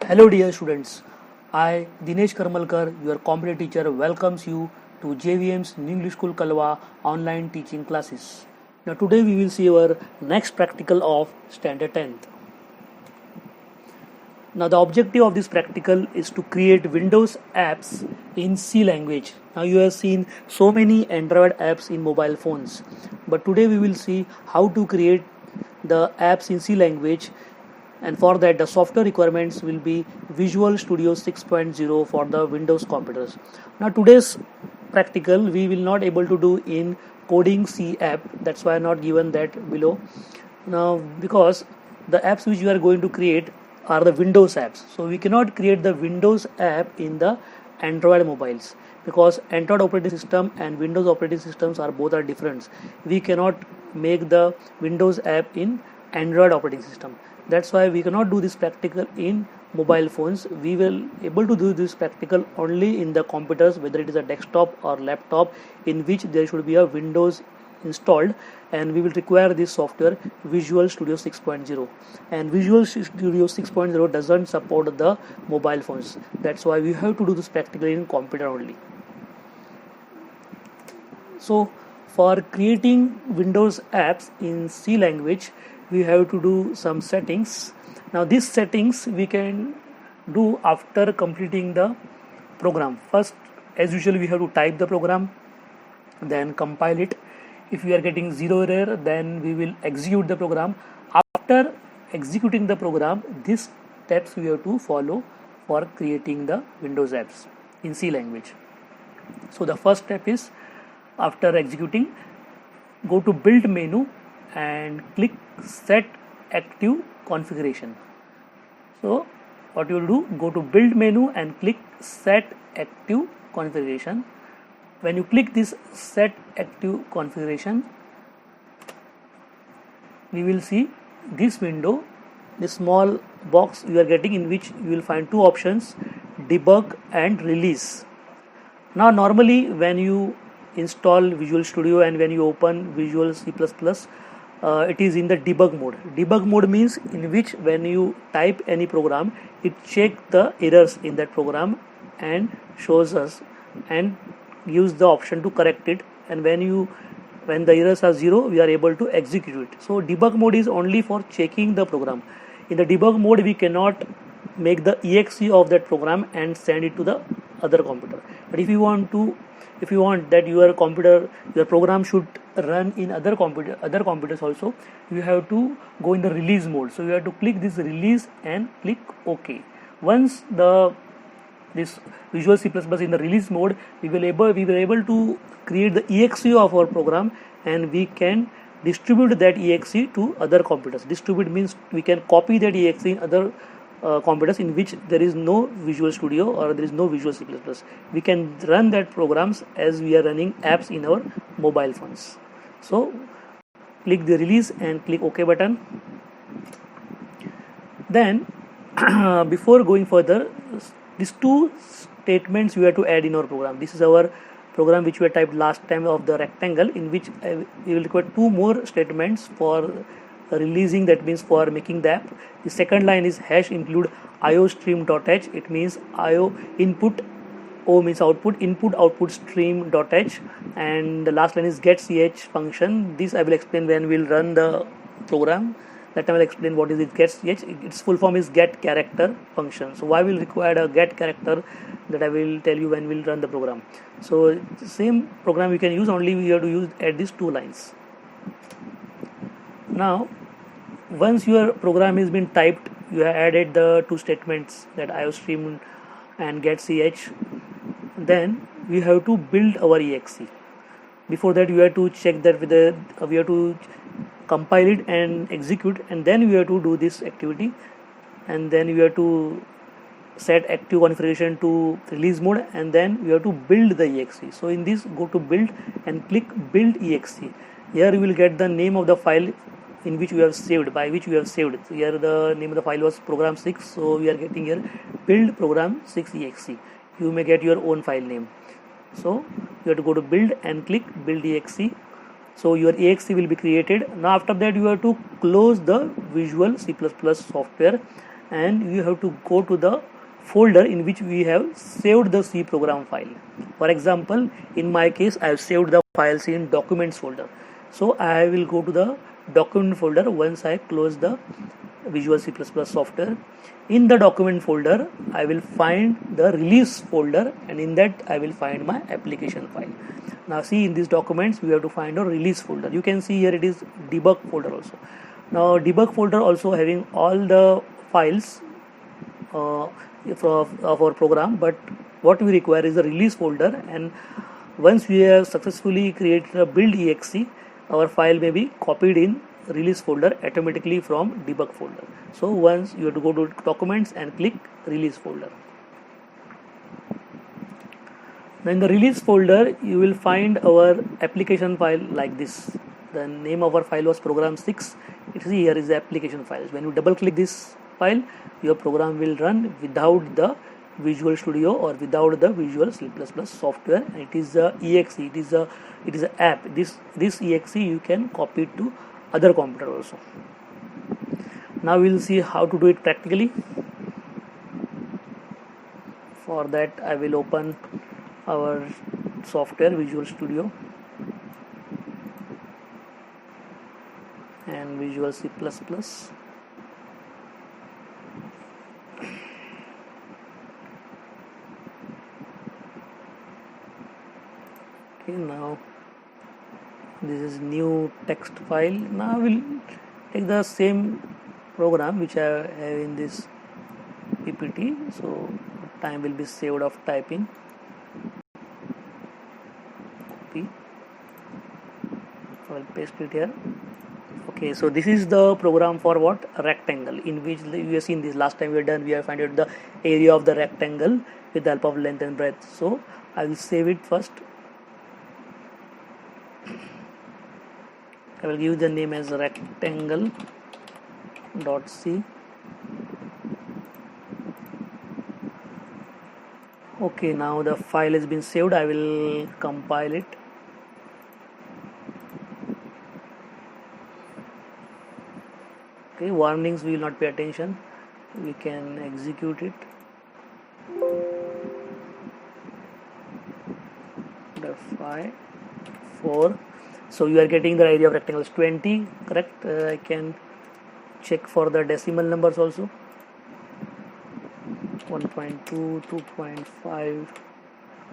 Hello dear students, I Dinesh Karmalkar, your computer teacher welcomes you to JVM's New English School Kalwa online teaching classes. Now today we will see our next practical of standard 10th. Now the objective of this practical is to create Windows apps in C language. Now you have seen so many Android apps in mobile phones, but today we will see how to create the apps in C language, and for that the software requirements will be Visual Studio 6.0 for the Windows computers. Now today's practical we will not able to do in coding C app, that's why I not given that below. Now because the apps which we are going to create are the Windows apps, so we cannot create the Windows app in the Android mobiles because Android operating system and Windows operating systems are both are different. We cannot make the Windows app in Android operating system. That's why we cannot do this practical in mobile phones. We will able to do this practical only in the computers, whether it is a desktop or laptop, in which there should be a Windows installed, and we will require this software Visual Studio 6.0, and Visual Studio 6.0 doesn't support the mobile phones. That's why we have to do this practical in computer only. So for creating Windows apps in C language, we have to do some settings. Now these settings we can do after completing the program. First, as usual, we have to type the program, then compile it. If we are getting zero error, then we will execute the program. After executing the program, these steps we have to follow for creating the Windows apps in C language. So the first step is, after executing, go to build menu and click set active configuration. So what you will do, go to build menu and click set active configuration. When you click this set active configuration, we will see this window, this small box you are getting, in which you will find two options, debug and release. Now normally when you install Visual Studio and when you open Visual C++, it is in the debug mode. Debug mode means in which when you type any program, it checks the errors in that program and shows us and gives the option to correct it, and when the errors are zero, we are able to execute it. So debug mode is only for checking the program. In the debug mode, we cannot make the exe of that program and send it to the other computer. But if you want that your program should run in other computers also, you have to go in the release mode. So you have to click this release and click OK. Once this Visual C++ in the release mode, we were able to create the exe of our program, and we can distribute that exe to other computers. Distribute means we can copy that exe in other computers in which there is no Visual Studio or there is no Visual C++. We can run that programs as we are running apps in our mobile phones. So click the release and click OK button. Then before going further, these two statements we have to add in our program. This is our program which we have typed last time of the rectangle, in which we will require two more statements for releasing, that means for making the app. The second line is hash include iostream.h. It means io input, o means output, input output stream.h, and the last line is getch function. This I will explain when we will run the program. That I will explain what is it getch. Its full form is get character function. So why will require a get character, that I will tell you when we will run the program. So same program we can use, only we have to add these two lines. Now once your program has been typed, you have added the two statements, that iostream and getch. Then we have to build our exe. Before that, we have to check that we have to compile it and execute, and then we have to do this activity, and then we have to set active configuration to release mode, and then we have to build the exe. So in this, go to build and click build exe. Here you will get the name of the file in which we have saved, by which we have saved. Here the name of the file was program 6, so we are getting here build program 6 exe. You may get your own file name. So you have to go to build and click build exe. So your exe will be created. Now after that, you have to close the Visual C++ software and you have to go to the folder in which we have saved the C program file. For example, in my case, I have saved the files in documents folder. So I will go to the document folder once I close the Visual C++ software. In the document folder, I will find the release folder, and in that I will find my application file. Now see, in these documents we have to find a release folder. You can see here it is debug folder also. Now debug folder also having all the files of our program, but what we require is the release folder, and once we have successfully created a build exe, our file may be copied in release folder automatically from debug folder. So once you have to go to documents and click release folder. Now in the release folder you will find our application file like this. The name of our file was program 6. You see here is the application files. When you double click this file, your program will run without the Visual Studio or without the Visual C++ software. And it is a exe. It is a app. This exe you can copy it to other computer also. Now we will see how to do it practically. For that I will open our software Visual Studio and Visual C++. Okay, now this is new text file. Now we'll take the same program which I have in this PPT, so time will be saved of typing. Copy, I will paste it here. Okay, so this is the program for what? A rectangle, in which you have seen this last time we have found out the area of the rectangle with the help of length and breadth. So I will save it first. I will give the name as rectangle.c. Okay, now the file has been saved. I will compile it. Okay, warnings we will not pay attention. We can execute it. The 5, 4. So you are getting the area of rectangle is 20, correct? I can check for the decimal numbers also. 1.2, 2.5.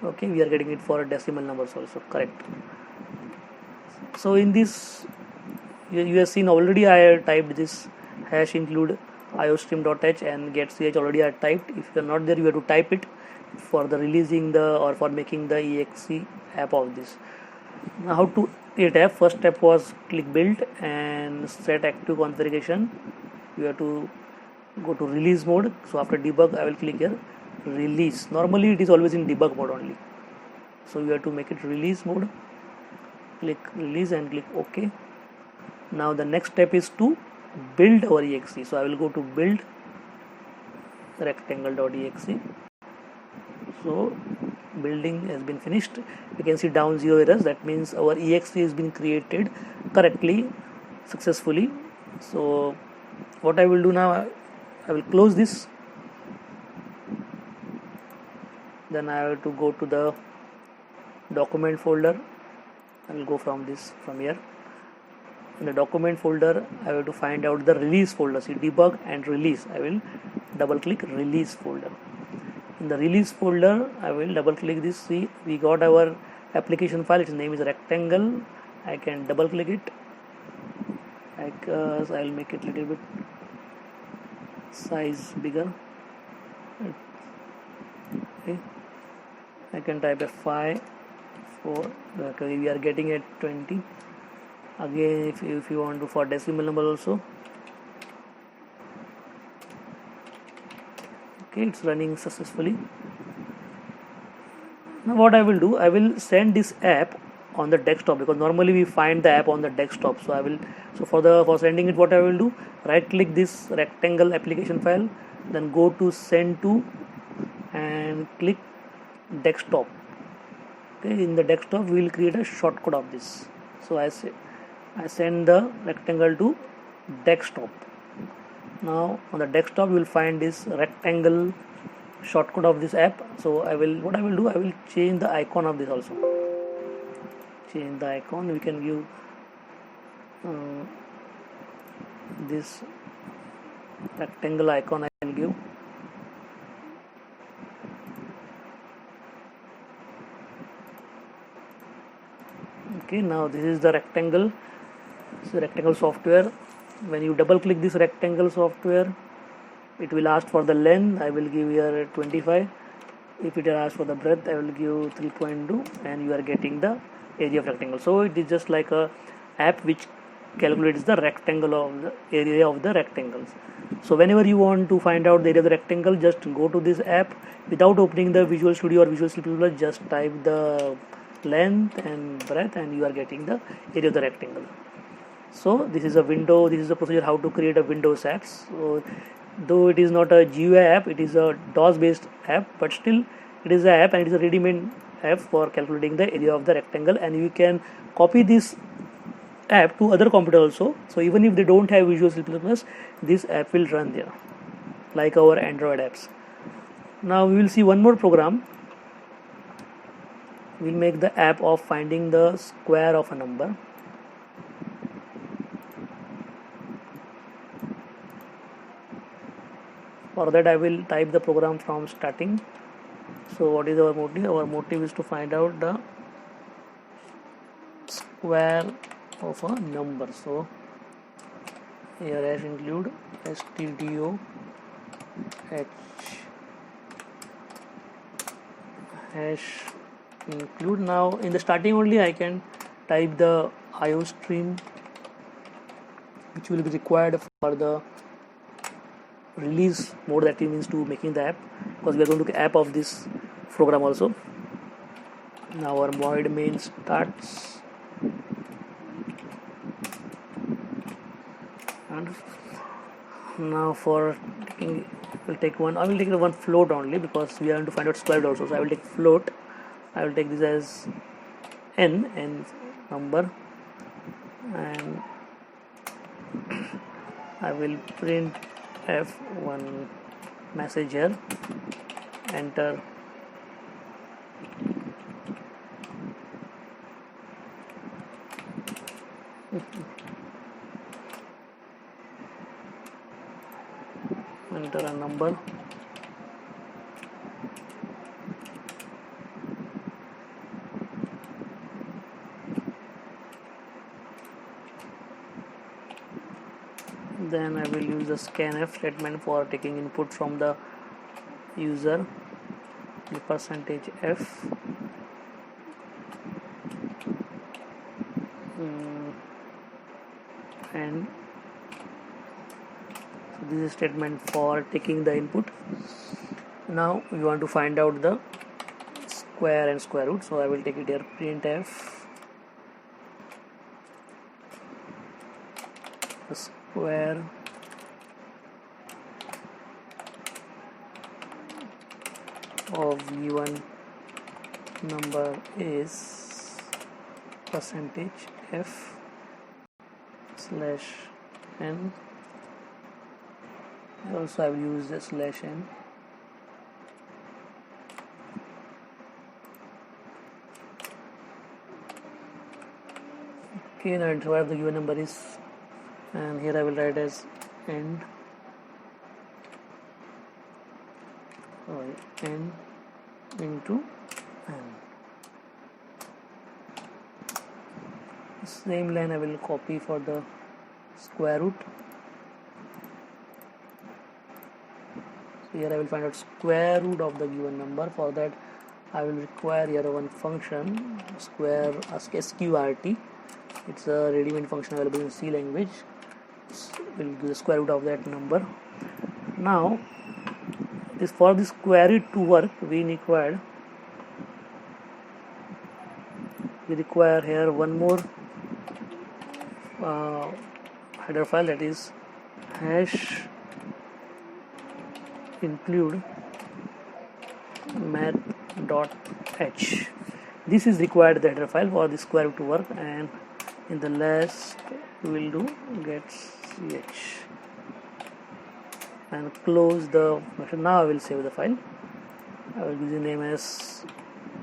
Okay, we are getting it for decimal numbers also, correct? So in this, you have seen already I have typed this hash include iostream.h and getch already I typed. If you are not there, you have to type it for the releasing the or for making the exe app of this. Now how to create app? First step was click build and set active configuration. You have to go to release mode. So after debug I will click here release. Normally it is always in debug mode only, so you have to make it release mode. Click release and click OK. Now the next step is to build our exe. So I will go to build rectangle.exe. So building has been finished. You can see down 0 errors. That means our exe has been created correctly, successfully. So what I will do now, I will close this. Then I have to go to the document folder. I will go from here. In the document folder, I have to find out the release folder. See debug and release. I will double click release folder. In the release folder, I will double click this. See, we got our application file. Its name is rectangle. I can double click it. I'll make it little bit size bigger. Okay. I can type a 5, 4. Okay, we are getting at 20. Again, if you want to for decimal number also. Okay, it's running successfully. Now what I will do, I will send this app on the desktop, because normally we find the app on the desktop. So for sending it, what I will do, right click this rectangle application file, then go to send to and click desktop. Okay, in the desktop we will create a shortcut of this. So I send the rectangle to desktop. Now on the desktop you will find this rectangle shortcut of this app. So I will change the icon of this also. Change the icon. We can give this rectangle icon. I can give. Okay, now this is the rectangle. This is rectangle software. When you double click this rectangle software, it will ask for the length. I will give here 25. If it asks for the breadth, I will give 3.2, and you are getting the area of rectangle. So it is just like a app which calculates the rectangle of the area of the rectangles. So whenever you want to find out the area of the rectangle, just go to this app without opening the Visual Studio or Visual Studio. Just type the length and breadth, and you are getting the area of the rectangle. So this is a window. This is the procedure how to create a Windows app. So though it is not a GUI app, it is a DOS based app, but still it is an app, and it is a ready-made app for calculating the area of the rectangle. And you can copy this app to other computer also. So even if they don't have Visual C++, this app will run there, like our Android apps. Now we will see one more program. We'll make the app of finding the square of a number. For that I will type the program from starting. So what is our motive? Our motive is to find out the square of a number. So here hash include stdio h hash include. Now in the starting only I can type the IO stream which will be required for the release mode, that means to making the app, because we are going to do app of this program also. Now our void main starts, and now for taking, we'll take one. I will take one float only because we are going to find out square root also. So I will take float. I will take this as n number, and I will print F1 message here, enter. Enter a number. Then I will use the scanf statement for taking input from the user, the %f, and so this is statement for taking the input. Now we want to find out the square and square root, so I will take it here, printf the square of given number is %f /n. Also I will use the /n. Okay, now enter what the given number is, and here I will write as end into n. Same line I will copy for the square root. So here I will find out square root of the given number. For that I will require here one function square sqrt. It's a ready-made function available in C language. Will give the square root of that number. Now this, for this square root to work, we require here one more header file, that is hash include math.h. This is required, the header file, for the square root to work, and in the last we will do get ch. and close the function. Now I will save the file. I will give the name as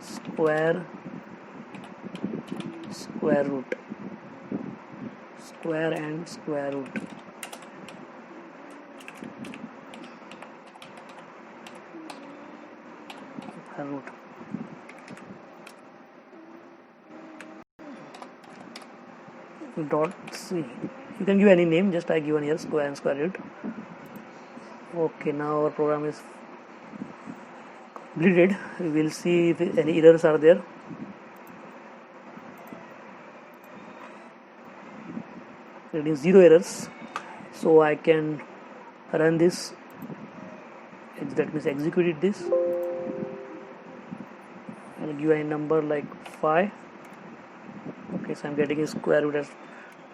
square root, square and square root. Dot C. You can give any name, just I given here square and square root. Okay, now our program is completed. We will see if any errors are there. It is 0 errors, so I can run this. That means execute this. I'll give a number like 5. Okay, so I'm getting a square root as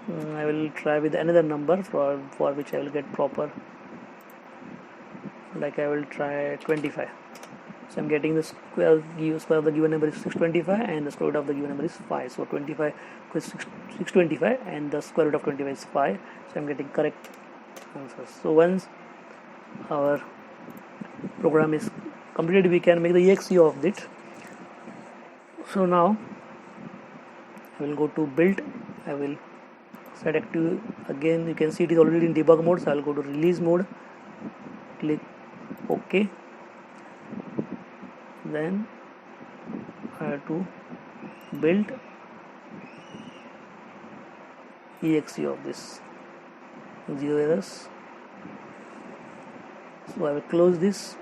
I will try with another number for which I will get proper, like I will try 25. So I'm getting the square of the given number is 625 and the square root of the given number is 5. So 25 is 625 and the square root of 25 is 5. So I'm getting correct answers. So once our program is completed, we can make the exe of it. So now I will go to build. I will set active again. You can see it is already in debug mode, so I will go to release mode, click OK. Then I have to build exe of this. 0 errors. So I will close this,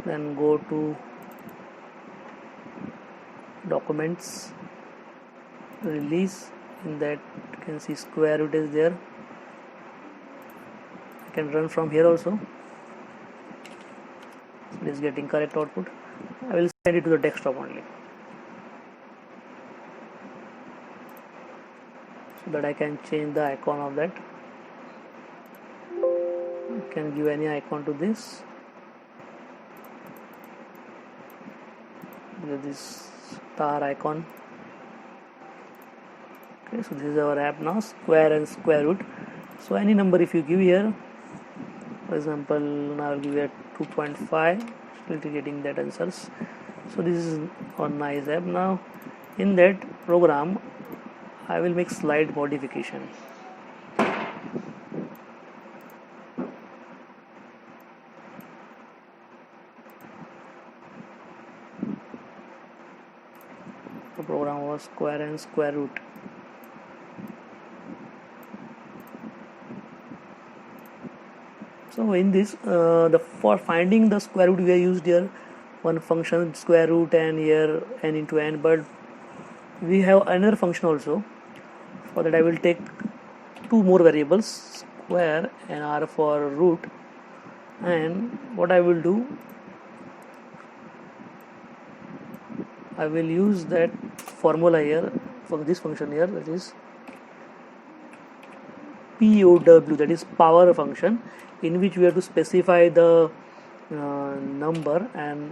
then go to documents, release. In that you can see square root is there. I can run from here also. So it is getting correct output. I will send it to the desktop only, so that I can change the icon of that. You can give any icon to this. This star icon. Okay, so this is our app now, square and square root. So any number if you give here, for example, now I'll give it 2.5, still getting that answers. So this is our nice app. Now in that program I will make slight modification. The program was square and square root. So in this, for finding the square root, we have used here one function square root and here n into n, but we have another function also. For that I will take 2 more variables, square and r for root, and what I will do, I will use that formula here for this function here, that is POW, that is power function, in which we have to specify the number and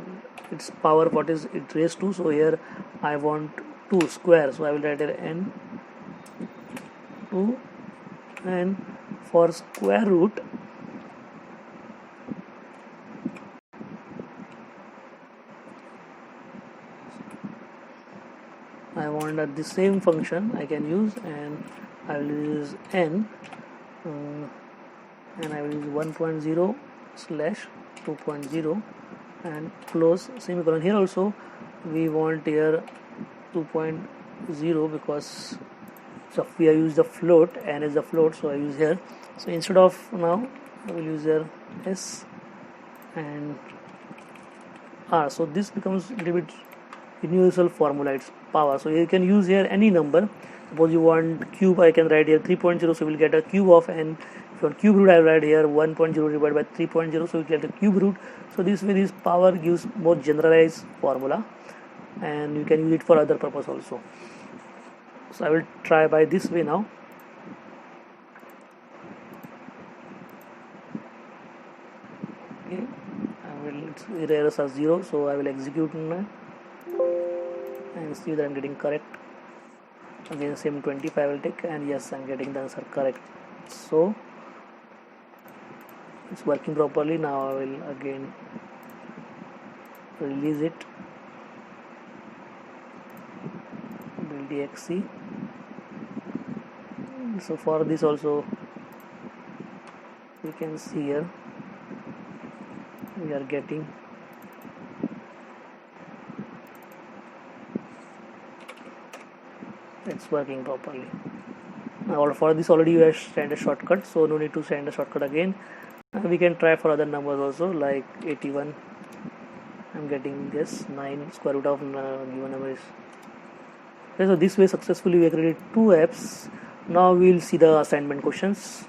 its power, what is it raised to. So here I want 2 square, so I will write here n 2, and for square root I want that the same function I can use, and I will use n and I will use 1.0 slash 2.0 and close semicolon. Here also we want here 2.0 because so we have used the float, n is the float, so I use here. So instead of now I will use here s and r. So this becomes a little bit universal formula, it's power. So you can use here any number. Suppose you want cube, I can write here 3.0, so we will get a cube of n. If you want cube root, I will write here 1.0 divided by 3.0, so we get a cube root. So this way this power gives more generalized formula, and you can use it for other purpose also. So I will try by this way now. Okay, its errors are 0, so I will execute now and see that I'm getting correct. Again same 25 I will take, and yes, I'm getting the answer correct. So it's working properly. Now I will again release it, build exe. So for this also we can see here we are getting it's working properly. Now for this already you have sent a shortcut, so no need to send a shortcut again. We can try for other numbers also, like 81. I'm getting this 9 square root of given number is. Okay, so this way successfully we created 2 apps. Now we will see the assignment questions.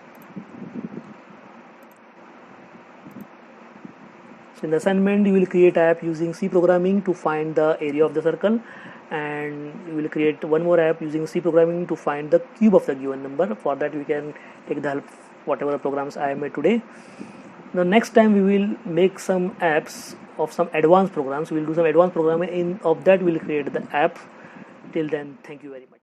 So in the assignment you will create app using C programming to find the area of the circle, and you will create one more app using C programming to find the cube of the given number. For that we can take the help whatever programs I made today. The next time we will make some apps of some advanced programs. We will do some advanced programming. Of that we will create the app. Till then, thank you very much.